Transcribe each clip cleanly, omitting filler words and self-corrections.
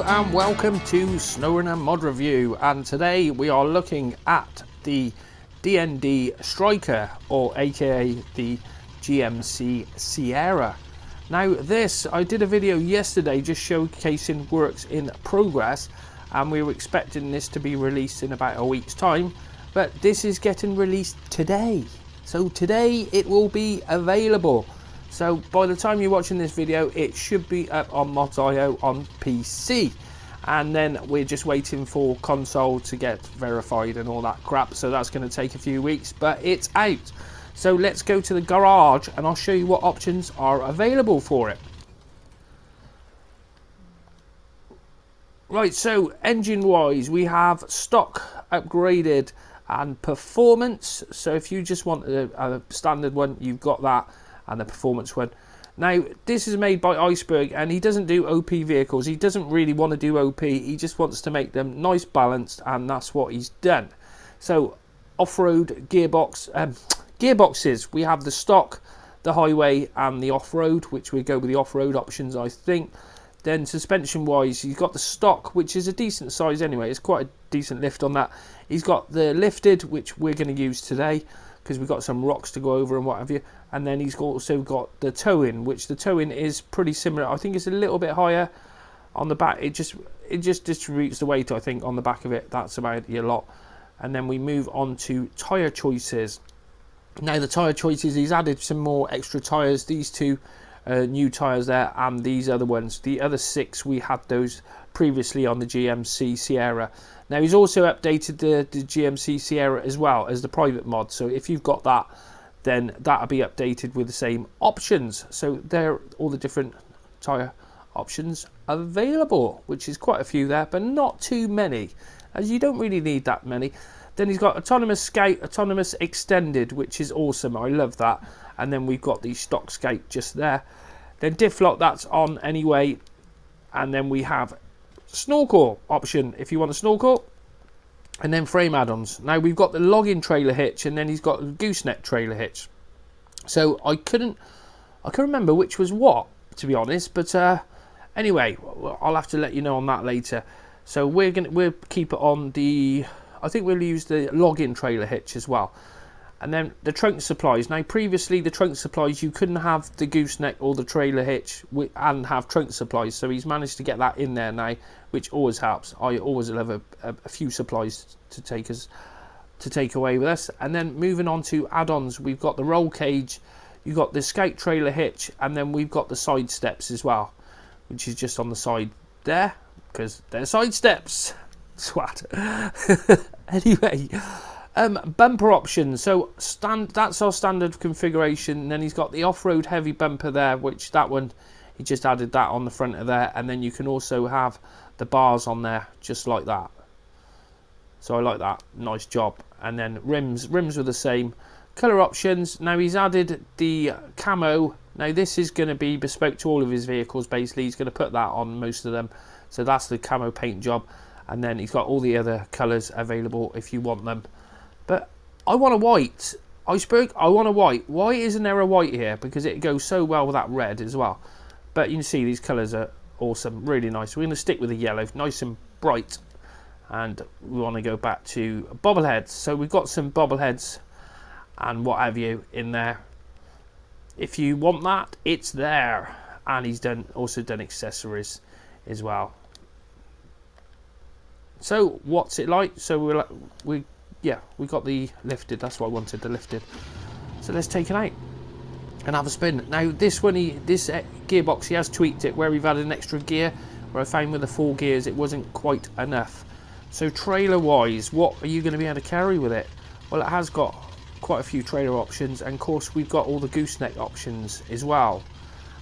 and welcome to Snowrunner Mod Review, and today we are looking at the D&D Striker, or aka the GMC SIERRA. Now this, I did a video yesterday just showcasing works in progress, and we were expecting this to be released in about a week's time, but this is getting released today. So today it will be available. So by the time you're watching this video, it should be up on Mods.io on PC. And then we're just waiting for console to get verified and all that crap. So that's going to take a few weeks, but it's out. So let's go to the garage and I'll show you what options are available for it. Right, so engine-wise, we have stock, upgraded, and performance. So if you just want a standard one, you've got that. And the performance one. Now this is made by Iceberg, and he doesn't do OP vehicles. He doesn't really want to do OP. He just wants to make them nice, balanced, and that's what he's done. So off-road gearboxes, we have the stock, the highway, and the off-road, which we go with the off-road options, I think. Then suspension wise, you've got the stock, which is a decent size anyway. It's quite a decent lift on that. He's got the lifted, which we're going to use today because we've got some rocks to go over and what have you. And then he's also got the towing, which the towing is pretty similar. I think it's a little bit higher on the back. It just distributes the weight, I think, on the back of it. That's about a lot. And then we move on to tyre choices. Now the tyre choices, he's added some more extra tyres. These two new tyres there, and these other ones. The other 6, we had those previously on the GMC SIERRA. Now he's also updated the GMC SIERRA as well as the private mod. So if you've got that, then that'll be updated with the same options. So there are all the different tyre options available, which is quite a few there, but not too many, as you don't really need that many. Then he's got autonomous Scout, autonomous extended, which is awesome. I love that. And then we've got the stock Scout just there. Then diff lock, that's on anyway. And then we have snorkel option if you want a snorkel. And then frame add-ons. Now we've got the login trailer hitch, and then he's got the gooseneck trailer hitch. So I couldn't remember which was what, to be honest. But anyway, I'll have to let you know on that later. So we'll keep it on the. I think we'll use the login trailer hitch as well. And then the trunk supplies. Now previously the trunk supplies, you couldn't have the gooseneck or the trailer hitch and have trunk supplies. So he's managed to get that in there now, which always helps. I always love a few supplies to take away with us. And then moving on to add-ons, we've got the roll cage, you've got the Scout trailer hitch, and then we've got the side steps as well, which is just on the side there because they're side steps. Swat. Anyway, bumper options. So that's our standard configuration. And then he's got the off-road heavy bumper there, which that one he just added that on the front of there. And then you can also have the bars on there just like that. So I like that. Nice job. And then rims were the same. Color options. Now he's added the camo. Now this is going to be bespoke to all of his vehicles. Basically he's going to put that on most of them. So that's the camo paint job. And then he's got all the other colours available if you want them. But I want a white. Iceberg, I want a white. Why isn't there a white here? Because it goes so well with that red as well. But you can see these colours are awesome. Really nice. We're going to stick with the yellow. Nice and bright. And we want to go back to bobbleheads. So we've got some bobbleheads and what have you in there. If you want that, it's there. And he's also done accessories as well. So what's it like? So we got the lifted. That's what I wanted, the lifted. So let's take it out and have a spin. Now this one, this gearbox, he has tweaked it where we've added an extra gear. Where I found with the 4 gears it wasn't quite enough. So trailer wise, what are you going to be able to carry with it? Well, it has got quite a few trailer options, and of course we've got all the gooseneck options as well,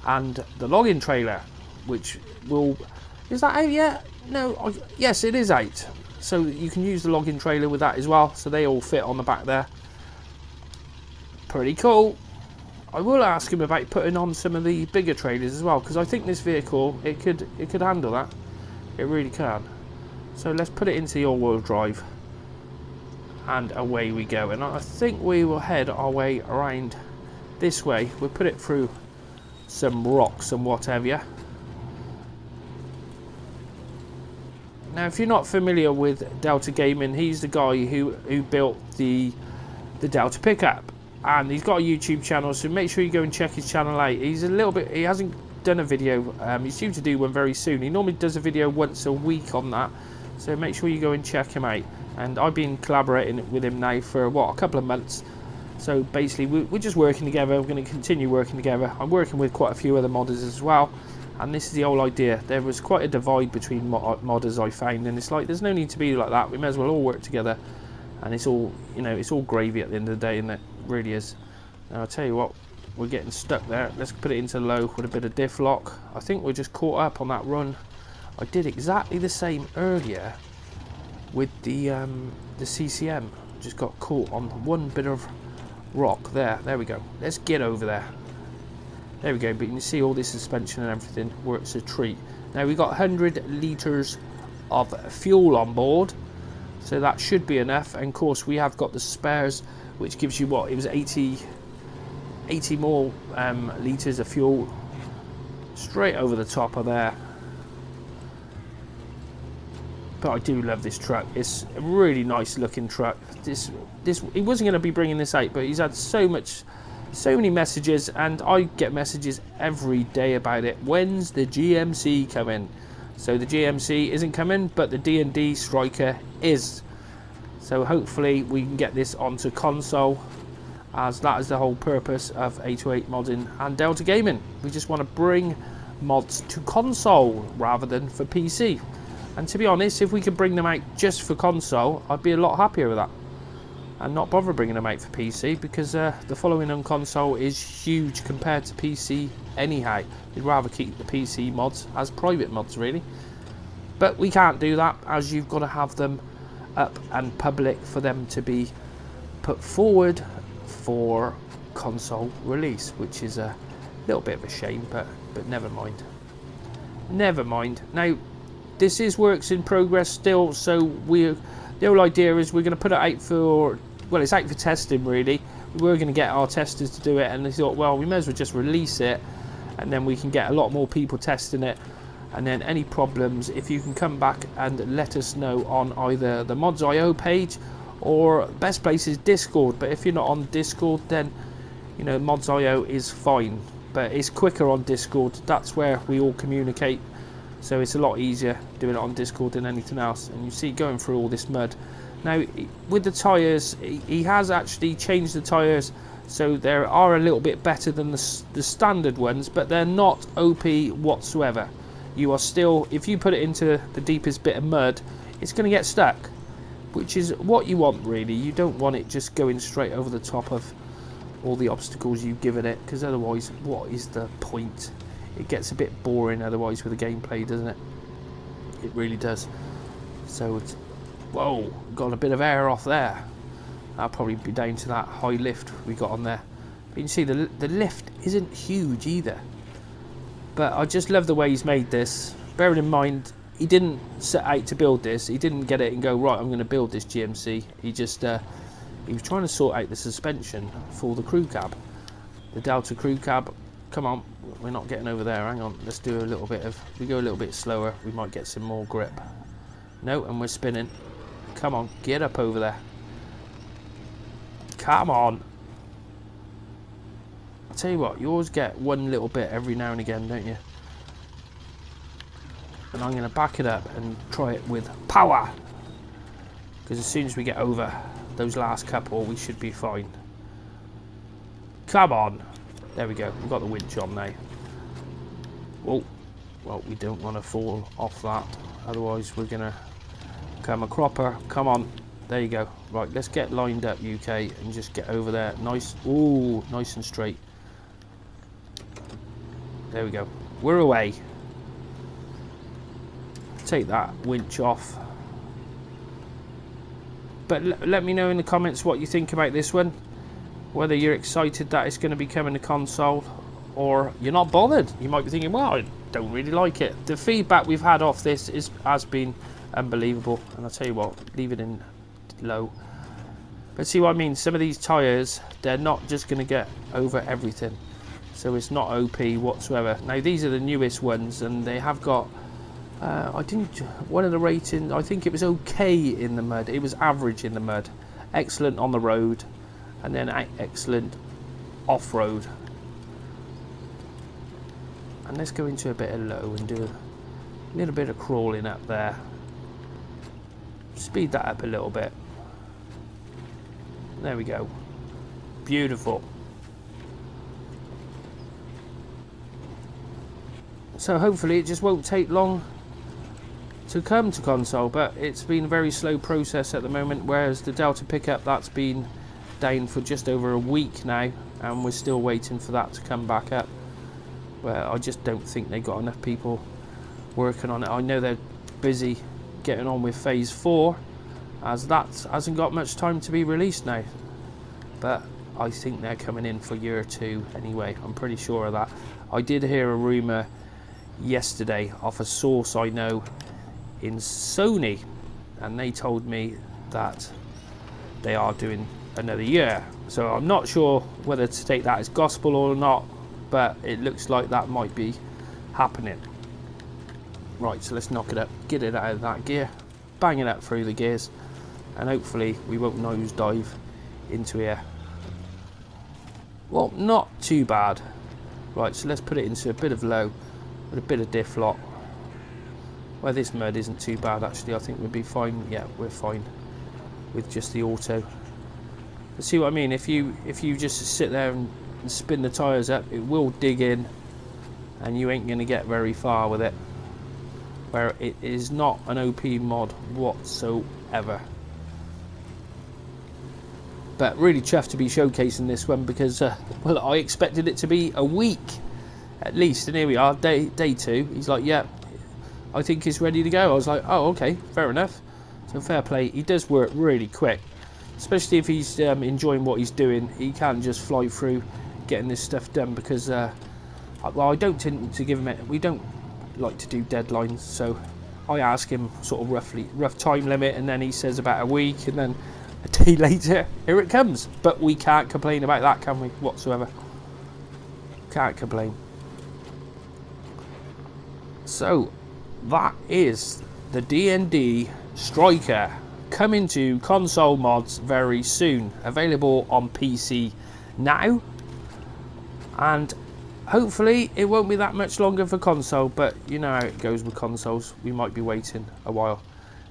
and the login trailer, which will. Is that out yet? No, yes it is out. So you can use the login trailer with that as well. So they all fit on the back there. Pretty cool. I will ask him about putting on some of the bigger trailers as well, because I think this vehicle, it could handle that. It really can. So let's put it into the all-wheel drive. And away we go. And I think we will head our way around this way. We'll put it through some rocks and whatever. Now, if you're not familiar with Delta Gaming, he's the guy who built the Delta pickup, and he's got a YouTube channel, so make sure you go and check his channel out. He hasn't done a video. He's due to do one very soon. He normally does a video once a week on that, so make sure you go and check him out. And I've been collaborating with him now for a couple of months. So basically we're just working together. We're going to continue working together. I'm working with quite a few other modders as well, and this is the whole idea. There was quite a divide between modders, I found, and it's like there's no need to be like that. We may as well all work together, and it's all, you know, it's all gravy at the end of the day, and it really is. Now I'll tell you what, we're getting stuck there. Let's put it into low with a bit of diff lock. I think we're just caught up on that run. I did exactly the same earlier with the CCM. Just got caught on one bit of rock there. There we go. Let's get over there. There we go. But you can see all this suspension and everything works a treat. Now we've got 100 litres of fuel on board, so that should be enough. And of course we have got the spares, which gives you what, it was 80 more litres of fuel straight over the top of there. But I do love this truck. It's a really nice looking truck. This he wasn't going to be bringing this out, but he's had so many messages, and I get messages every day about it. When's the GMC coming? So the GMC isn't coming, but the D&D Striker is. So hopefully we can get this onto console, as that is the whole purpose of 808 modding and Delta Gaming. We just want to bring mods to console rather than for PC. And to be honest, if we could bring them out just for console, I'd be a lot happier with that, and not bother bringing them out for PC, because the following on console is huge compared to PC anyhow. We'd rather keep the PC mods as private mods, really. But we can't do that, as you've got to have them up and public for them to be put forward for console release, which is a little bit of a shame, but never mind. Never mind. Now, this is works in progress still, so the whole idea is we're going to put it out for, well, it's out for testing really. We were going to get our testers to do it, and they thought, well, we may as well just release it, and then we can get a lot more people testing it, and then any problems, if you can come back and let us know on either the Mods.io page, or best place is Discord. But if you're not on Discord, then, you know, Mods.io is fine, but it's quicker on Discord. That's where we all communicate. So it's a lot easier doing it on Discord than anything else. And you see, going through all this mud. Now, with the tyres, he has actually changed the tyres, so they are a little bit better than the standard ones, but they're not OP whatsoever. You are still, if you put it into the deepest bit of mud, it's going to get stuck, which is what you want, really. You don't want it just going straight over the top of all the obstacles you've given it, because otherwise, what is the point? It gets a bit boring otherwise with the gameplay, doesn't it? It really does. So it's, whoa, got a bit of air off there. That'll probably be down to that high lift we got on there. But you can see the lift isn't huge either. But I just love the way he's made this. Bearing in mind, he didn't set out to build this. He didn't get it and go, right, I'm going to build this GMC. He just he was trying to sort out the suspension for the crew cab, the Delta crew cab. Come on, we're not getting over there. Hang on, let's do a little bit of, we go a little bit slower, we might get some more grip. No, and we're spinning. Come on, get up over there. Come on. I'll tell you what, you always get one little bit every now and again, don't you? And I'm going to back it up and try it with power, because as soon as we get over those last couple, we should be fine. Come on. There we go, we've got the winch on now. Oh, well, we don't want to fall off that, otherwise we're going to come a cropper. Come on, there you go. Right, let's get lined up, UK, and just get over there. Nice, ooh, nice and straight. There we go, we're away. Take that winch off. But let me know in the comments what you think about this one. Whether you're excited that it's going to be coming to console, or you're not bothered. You might be thinking, well, I don't really like it. The feedback we've had off this has been unbelievable. And I'll tell you what, leave it in low. But see what I mean? Some of these tyres, they're not just going to get over everything. So it's not OP whatsoever. Now, these are the newest ones, and they have got I didn't. One of the ratings, I think it was okay in the mud. It was average in the mud, excellent on the road, and then excellent off-road. And let's go into a bit of low and do a little bit of crawling up there. Speed that up a little bit. There we go. Beautiful. So hopefully it just won't take long to come to console, but it's been a very slow process at the moment, whereas the Delta pickup, that's been down for just over a week now, and we're still waiting for that to come back up. Well, I just don't think they got enough people working on it. I know they're busy getting on with phase 4, as that hasn't got much time to be released now, but I think they're coming in for year 2 anyway. I'm pretty sure of that. I did hear a rumour yesterday off a source I know in Sony, and they told me that they are doing another year, so I'm not sure whether to take that as gospel or not, but it looks like that might be happening. Right, so let's knock it up, get it out of that gear, bang it up through the gears, and hopefully we won't nose dive into here. Well, not too bad. Right, so let's put it into a bit of low with a bit of diff lock. Well, this mud isn't too bad actually. I think we'll be fine. Yeah, we're fine with just the auto. But see what I mean? If you just sit there and spin the tyres up, it will dig in, and you ain't going to get very far with it. Where it is not an OP mod whatsoever. But really chuffed to be showcasing this one because, well, I expected it to be a week at least, and here we are, day 2. He's like, yeah, I think it's ready to go. I was like, oh, okay, fair enough. So fair play. He does work really quick, especially if he's enjoying what he's doing. He can just fly through getting this stuff done because, well, I don't tend to give him it. We don't like to do deadlines, so I ask him sort of rough time limit, and then he says about a week, and then a day later, here it comes. But we can't complain about that, can we? Whatsoever. Can't complain. So that is the D&D Striker, coming to console mods very soon, available on PC now, and hopefully it won't be that much longer for console, but you know how it goes with consoles, we might be waiting a while.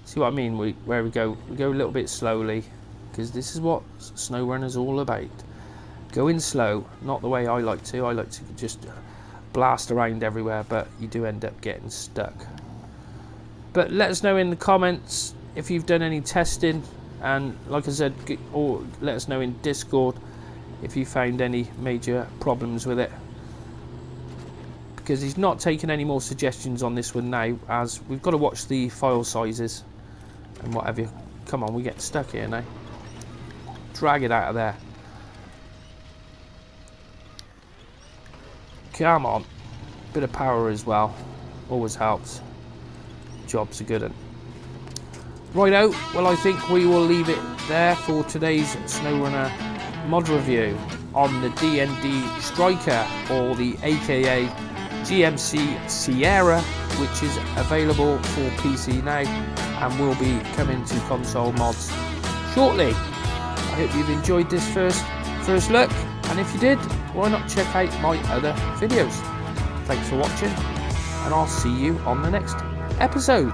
See what I mean? We go a little bit slowly, because this is what Snowrunner's all about. Going slow, not the way I like to just blast around everywhere, but you do end up getting stuck. But let us know in the comments if you've done any testing, and like I said, or let us know in Discord if you found any major problems with it, because he's not taking any more suggestions on this one now, as we've got to watch the file sizes and what have you. Come on, we get stuck here now. Drag it out of there. Come on. Bit of power as well. Always helps. Job's a good one. Righto, well, I think we will leave it there for today's Snowrunner mod review on the D&D Striker, or the aka GMC SIERRA, which is available for PC now and will be coming to console mods shortly. I hope you've enjoyed this first look, and if you did, why not check out my other videos. Thanks for watching, and I'll see you on the next episode.